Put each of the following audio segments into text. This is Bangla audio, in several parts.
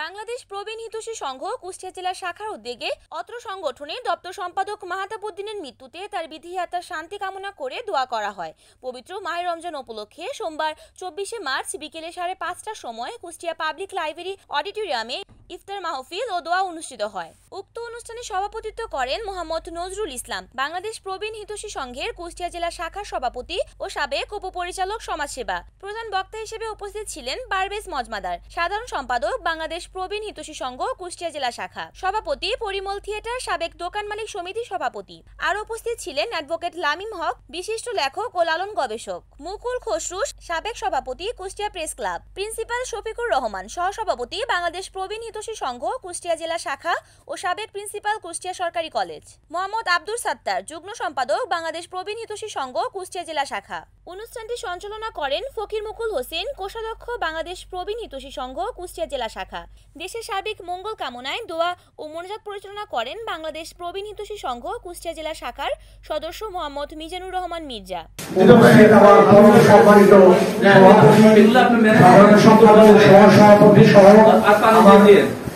বাংলাদেশ প্রবীণ হিতৈষী সংঘ কুষ্টিয়া জেলা শাখার উদ্যোগে অত্র সংগঠনের দপ্তর সম্পাদক মাহতাব উদ্দিনের মৃত্যুতে তার বিধি আত্মার শান্তি কামনা করে দোয়া করা হয়। পবিত্র মাহে রমজান উপলক্ষে সোমবার 24শে মার্চ বিকেলে 5:30টার সময় কুষ্টিয়া পাবলিক লাইব্রেরি অডিটোরিয়ামে ইফতার মাহফিল ও দোয়া অনুষ্ঠিত হয়। উক্ত অনুষ্ঠানে সভাপতিত্ব করেন মোহাম্মদ নজরুল ইসলাম, বাংলাদেশ প্রবীণ হিতৈষী সংঘের কুষ্টিয়া জেলা শাখার সভাপতি ও সাবেক উপপরিচালক সমাজসেবা। প্রধান বক্তা হিসেবে উপস্থিত ছিলেন পারভেজ মজমাদার, সাধারণ সম্পাদক বাংলাদেশ প্রবীণ হিতৈষী সংঘ কুষ্টিয়া জেলা শাখা, সভাপতি পরিমল থিয়েটার সাবেক দোকান মালিক সমিতি সভাপতি। আরও উপস্থিত ছিলেন অ্যাডভোকেট লামিম হক, বিশিষ্ট লেখক ও লালন গবেষক, মুকুল খসরু সাবেক সভাপতি Kushtia press club, principal Shafiqur Rahman সহসভাপতি বাংলাদেশ প্রবীণ হিতৈষী সংঘ কুষ্টিয়া জেলা শাখা ও সাবেক প্রিন্সিপাল কুষ্টিয়া সরকারি কলেজ, মোহাম্মদ আব্দুল সাত্তার যুগ্ম সম্পাদক বাংলাদেশ প্রবীণ হিতৈষী সংঘ কুষ্টিয়া জেলা শাখা। অনুষ্ঠানটি সঞ্চালনা করেন ফকির মুকুল হোসেন, কোষাধ্যক্ষ বাংলাদেশ প্রবীণ হিতৈষী সংঘ কুষ্টিয়া জেলা শাখা। দেশের সার্বিক মঙ্গল কামনায় দোয়া ও মোনাজাত পরিচালনা করেন বাংলাদেশ প্রবীণ হিতৈষী সংঘ কুষ্টিয়া জেলা শাখার সদস্য মোহাম্মদ মিজানুর রহমান মির্জা।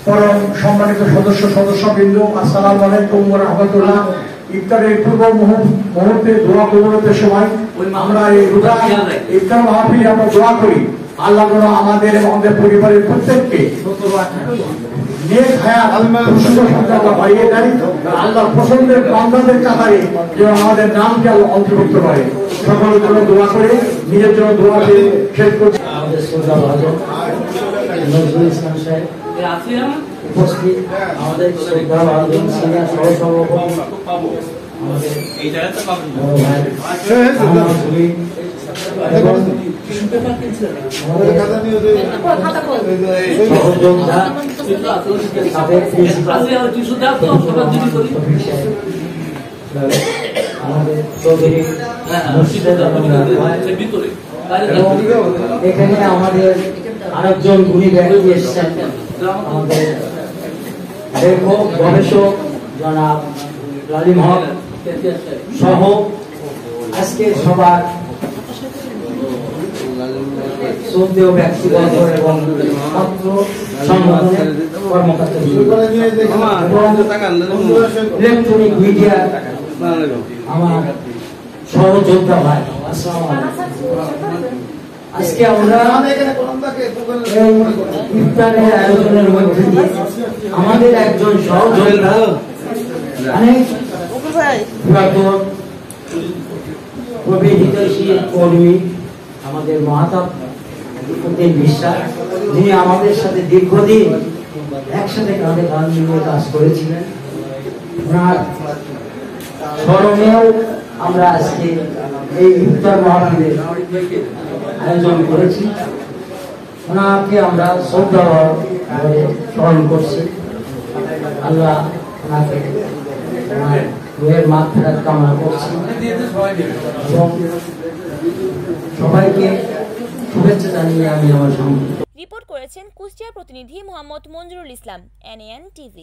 পরম সম্মানিত সদস্যবৃন্দ, আসসালামু আলাইকুম ওয়া রাহমাতুল্লাহ। ইফতারের পূর্ব মুহূর্তে দোয়া কবুলের সময় আমরা এই রোজা ইফতার মাহফিলে আমরা দোয়া করি, আল্লাহ যেন আমাদের এবং আমাদের পরিবারের প্রত্যেককে নেক হায়াত সুস্থ সন্তানতা বাড়িয়ে দেয়, আল্লাহর পছন্দের বান্দাদের কাতারে যেন আমাদের নামকে আল্লাহ অন্তর্ভুক্ত করে। সকলের জন্য দোয়া করে নিজের জন্য দোয়া দিয়ে শেষ করছি। আমাদের শ্রদ্ধা ভাজন নজরুল ইসলাম সাহেব উপস্থিত, আমাদের শ্রদ্ধা ভাজন সিনিয়র সহসভাপতি আমাদের এবং সহযোদ্ধা সাবেক আমাদের চৌধুরী এখানে আমাদের আরেকজন গুণী ব্যক্তি এসেছেন, আমাদের লেখক গবেষক জনাব লালিম হক সহ আজকে সবার শ্রদ্ধেয় ব্যক্তিগত এবং ছাত্র সংগঠনের কর্মকর্তা ইলেকট্রনিক মিডিয়া আমার সহযোদ্ধা ভাই, আজকে আমরা ইফতারের আয়োজনের মধ্যে দিয়ে আমাদের একজন সহযোদ্ধা প্রবীণ হিতৈষী কর্মী আমাদের মাহতাব উদ্দিন বিশ্বাস, যিনি আমাদের সাথে দীর্ঘদিন একসাথে কাঁধে কাঁধ মিলিয়ে কাজ করেছিলেন, ওনার স্মরণেও আমরা আজকে এই ইফতার মাহফিলের আয়োজন করেছি। ওনাকে আমরা শ্রদ্ধা ভরে স্মরণ করছি। আল্লাহ ওনাকে ওনার রুহের মাগফিরাত কামনা করছি এবং সবাইকে শুভেচ্ছা জানিয়ে আমি আমার সঙ্গে। রিপোর্ট করেছেন কুষ্টিয়া প্রতিনিধি মোহাম্মদ মঞ্জুরুল ইসলাম, NAN TV।